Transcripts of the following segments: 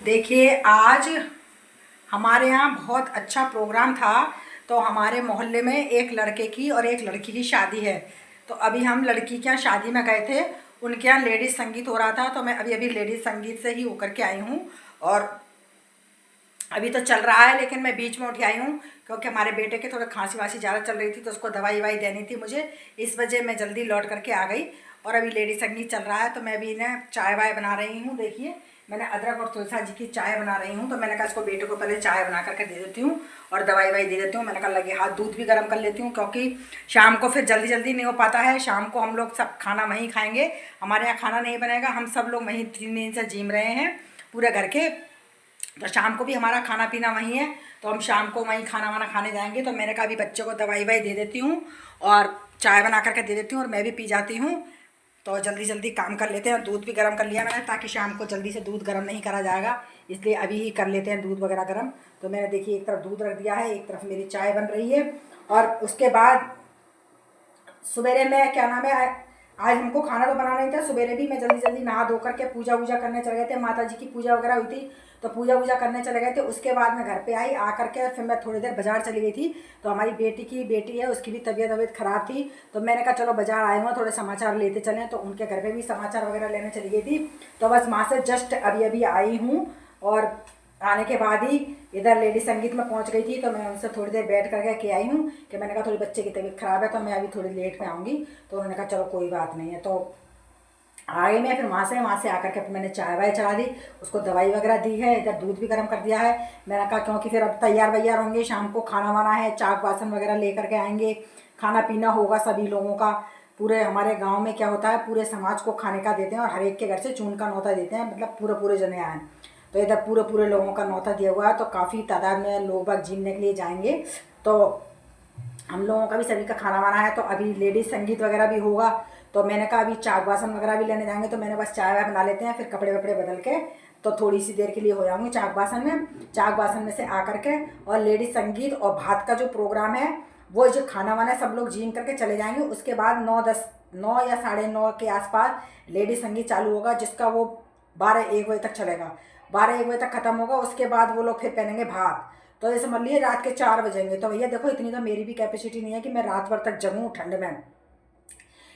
देखिए, आज हमारे यहाँ बहुत अच्छा प्रोग्राम था। तो हमारे मोहल्ले में एक लड़के की और एक लड़की की शादी है। तो अभी हम लड़की के यहाँ शादी में गए थे। उनके यहाँ लेडीज़ संगीत हो रहा था, तो मैं अभी लेडीज़ संगीत से ही होकर के आई हूँ। और अभी तो चल रहा है, लेकिन मैं बीच में उठ आई हूँ क्योंकि हमारे बेटे के थोड़ा खांसी वासी ज़्यादा चल रही थी, तो उसको दवाई वाई देनी थी मुझे। इस वजह मैं जल्दी लौट करके आ गई। और अभी लेडीज संगीत चल रहा है, तो मैं भी इन्हें चाय वाय बना रही हूँ। देखिए, मैंने अदरक और तुलसा जी की चाय बना रही हूँ। तो मैंने कहा इसको बेटे को पहले चाय बना करके दे देती हूँ और दवाई वाई दे देती हूँ। मैंने कहा लगे हाथ दूध भी गर्म कर लेती हूँ, क्योंकि शाम को फिर जल्दी जल्दी नहीं हो पाता है। शाम को हम लोग सब खाना वहीं खाएंगे, हमारे यहाँ खाना नहीं बनेगा। हम सब लोग वहीं 3 दिन से जिम रहे हैं पूरे घर के, तो शाम को भी हमारा खाना पीना वहीं है। तो हम शाम को वहीं खाना वाना खाने जाएंगे। तो मैंने कहा अभी बच्चों को दवाई वाई दे देती हूँ और चाय बना करके दे देती हूँ और मैं भी पी जाती हूँ। तो जल्दी जल्दी काम कर लेते हैं। दूध भी गर्म कर लिया मैंने, ताकि शाम को जल्दी से दूध गर्म नहीं करा जाएगा, इसलिए अभी ही कर लेते हैं दूध वगैरह गर्म। तो मैंने देखिए एक तरफ दूध रख दिया है, एक तरफ मेरी चाय बन रही है। और उसके बाद सवेरे में क्या नाम है, आज हमको खाना तो बनाना नहीं था। सवेरे भी मैं जल्दी जल्दी नहा धो करके पूजा वूजा करने चले गए थे। माता जी की पूजा वगैरह हुई थी, तो पूजा वूजा करने चले गए थे। उसके बाद मैं घर पे आई, आ करके फिर मैं थोड़ी देर बाजार चली गई थी। तो हमारी बेटी है, उसकी भी तबीयत ख़राब थी। तो मैंने कहा चलो बाजार आए हुए थोड़े समाचार लेते चलें। तो उनके घर पे भी समाचार वगैरह लेने चली गई थी। तो बस वहाँ से जस्ट अभी अभी आई हूँ। और आने के बाद ही इधर लेडीज संगीत में पहुंच गई थी। तो मैं उनसे थोड़ी देर बैठ करके के आई हूँ कि मैंने कहा थोड़ी बच्चे की तबीयत ख़राब है, तो मैं अभी थोड़ी लेट में आऊँगी। तो उन्होंने कहा चलो कोई बात नहीं है। तो आगे मैं फिर वहाँ से आकर के मैंने चाय वाय चढ़ा दी, उसको दवाई वगैरह दी है। इधर दूध भी गर्म कर दिया है। मैंने कहा क्योंकि फिर अब तैयार वैयार होंगे, शाम को खाना वाना है, चाक बासन वगैरह ले करके आएंगे, खाना पीना होगा सभी लोगों का। पूरे हमारे गांव में क्या होता है, पूरे समाज को खाने का देते हैं और हर एक के घर से चून का न्योता देते हैं, मतलब पूरे पूरे जने आए। तो इधर पूरे पूरे लोगों का न्योता दिया हुआ है। तो काफ़ी तादाद में लोग बाग जीने के लिए जाएंगे। तो हम लोगों का भी सभी का खाना वाना है। तो अभी लेडीज़ संगीत वगैरह भी होगा। तो मैंने कहा अभी चाक बासन वगैरह भी लेने जाएंगे, तो मैंने बस चाय वाय बना लेते हैं, फिर कपड़े वपड़े बदल के तो थोड़ी सी देर के लिए हो जाऊँगी चाक बासन में। चाक बासन में से आकर के और लेडीज़ संगीत और भात का जो प्रोग्राम है, वो जो खाना वाना सब लोग जीम करके चले जाएंगे। उसके बाद 9 या 9:30 के आसपास लेडीज़ संगीत चालू होगा, जिसका वो 12-1 बजे तक चलेगा। 12-1 बजे तक ख़त्म होगा। उसके बाद वो लोग फिर पहनेंगे भात। तो जैसे मान लीजिए रात के 4 बजेंगे। तो भैया देखो, इतनी तो मेरी भी कैपेसिटी नहीं है कि मैं रात भर तक जगूँ ठंड में।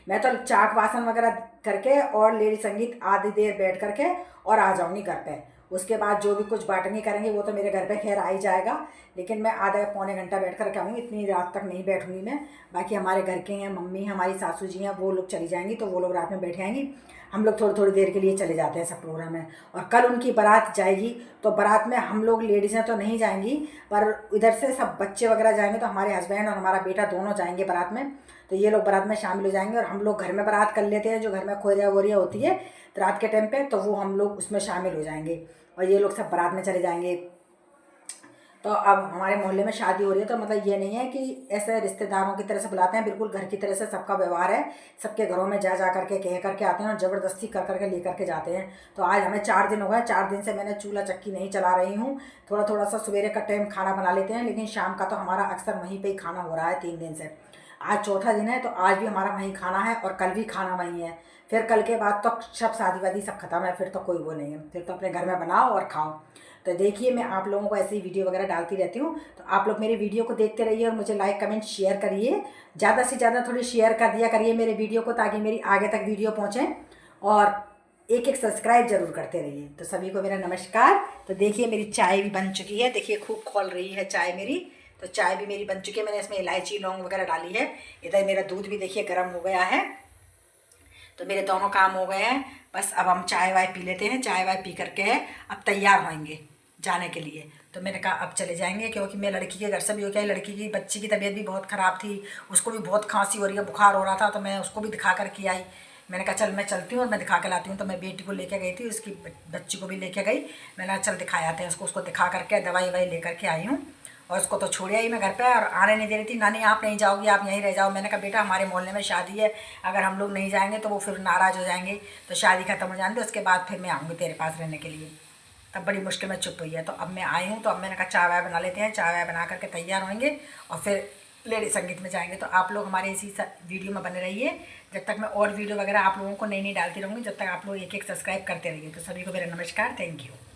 मैं तो चाक बासन वगैरह करके और लेडी संगीत आधी देर बैठ करके और आ जाऊंगी घर पे। उसके बाद जो भी कुछ बांटनी करेंगे वो तो मेरे घर पे खैर आ ही जाएगा, लेकिन मैं आधा पौने घंटा बैठ करके आऊँगी। इतनी रात तक नहीं बैठूंगी मैं। बाकी हमारे घर के हैं, मम्मी हमारी सासू जी हैं, वो लोग चली जाएंगी, तो वो लोग रात में बैठे आएंगी। हम लोग थोड़ी थोड़ी देर के लिए चले जाते हैं सब प्रोग्राम में। और कल उनकी बारात जाएगी, तो बारात में हम लोग लेडीज़ें तो नहीं जाएंगी, पर इधर से सब बच्चे वगैरह जाएंगे। तो हमारे हस्बैंड और हमारा बेटा दोनों जाएंगे बारात में। तो ये लोग बारात में शामिल हो जाएंगे और हम लोग घर में बारात कर लेते हैं, जो घर में खोरिया वोरिया होती है तो रात के टाइम पे, तो वो हम लोग उसमें शामिल हो जाएंगे और ये लोग सब बारात में चले जाएंगे। तो अब हमारे मोहल्ले में शादी हो रही है, तो मतलब ये नहीं है कि ऐसे रिश्तेदारों की तरह से बुलाते हैं, बिल्कुल घर की तरह से सबका व्यवहार है। सबके घरों में जा करके कह करके आते हैं और ज़बरदस्ती कर करके ले करके जाते हैं। तो आज हमें 4 दिन हो गए, 4 दिन से मैंने चूल्हा चक्की नहीं चला रही हूँ। थोड़ा थोड़ा सा सवेरे का टाइम खाना बना लेते हैं, लेकिन शाम का तो हमारा अक्सर वहीं पर ही खाना हो रहा है 3 दिन से। आज चौथा दिन है, तो आज भी हमारा वहीं खाना है और कल भी खाना वहीं है। फिर कल के बाद तो सब शादी वादी सब खत्म है, फिर तो कोई वो नहीं है, फिर तो अपने घर में बनाओ और खाओ। तो देखिए, मैं आप लोगों को ऐसे ही वीडियो वगैरह डालती रहती हूँ। तो आप लोग मेरी वीडियो को देखते रहिए और मुझे लाइक कमेंट शेयर करिए। ज़्यादा से ज़्यादा थोड़ी शेयर कर दिया करिए मेरे वीडियो को, ताकि मेरी आगे तक वीडियो पहुँचे। और एक सब्सक्राइब जरूर करते रहिए। तो सभी को मेरा नमस्कार। तो देखिए, मेरी चाय भी बन चुकी है। देखिए खूब खोल रही है चाय मेरी। तो चाय भी मेरी बन चुकी है। मैंने इसमें इलायची लौंग वगैरह डाली है। इधर मेरा दूध भी देखिए गर्म हो गया है। तो मेरे दोनों काम हो गए हैं। बस अब हम चाय वाय पी लेते हैं। चाय वाय पी करके अब तैयार होंगे जाने के लिए। तो मैंने कहा अब चले जाएंगे, क्योंकि मैं लड़की के घर से भी हो गया। लड़की की बच्ची की तबीयत भी बहुत ख़राब थी, उसको भी बहुत खांसी हो रही है, बुखार हो रहा था। तो मैं उसको भी दिखा कर के आई। मैंने कहा चल मैं चलती हूँ और मैं दिखा के लाती हूँ। तो मैं बेटी को लेके गई थी, उसकी बच्ची को भी लेके गई। मैंने कहा चल दिखा आते हैं उसको दिखा करके दवाई ववाई ले करके आई हूँ। और उसको तो छोड़ आई मैं घर पे, और आने नहीं दे रही थी। नानी आप नहीं जाओगी, आप यहीं रह जाओ। मैंने कहा बेटा हमारे मोहल्ले में शादी है, अगर हम लोग नहीं जाएंगे तो वो फिर नाराज़ हो जाएंगे। तो शादी ख़त्म हो जाने दो, उसके बाद फिर मैं आऊँगी तेरे पास रहने के लिए। तब बड़ी मुश्किल में चुप हुई है। तो अब मैं आई हूँ, तो अब मैंने कहा चाय वाय बना लेते हैं। चाय वाय बना करके तैयार होंगे और फिर लेडी संगीत में जाएंगे। तो आप लोग हमारे इसी वीडियो में बने रहिए, जब तक मैं और वीडियो वगैरह आप लोगों को नई डालती रहूँगी, जब तक आप लोग एक सब्सक्राइब करते रहिए। तो सभी को मेरा नमस्कार, थैंक यू।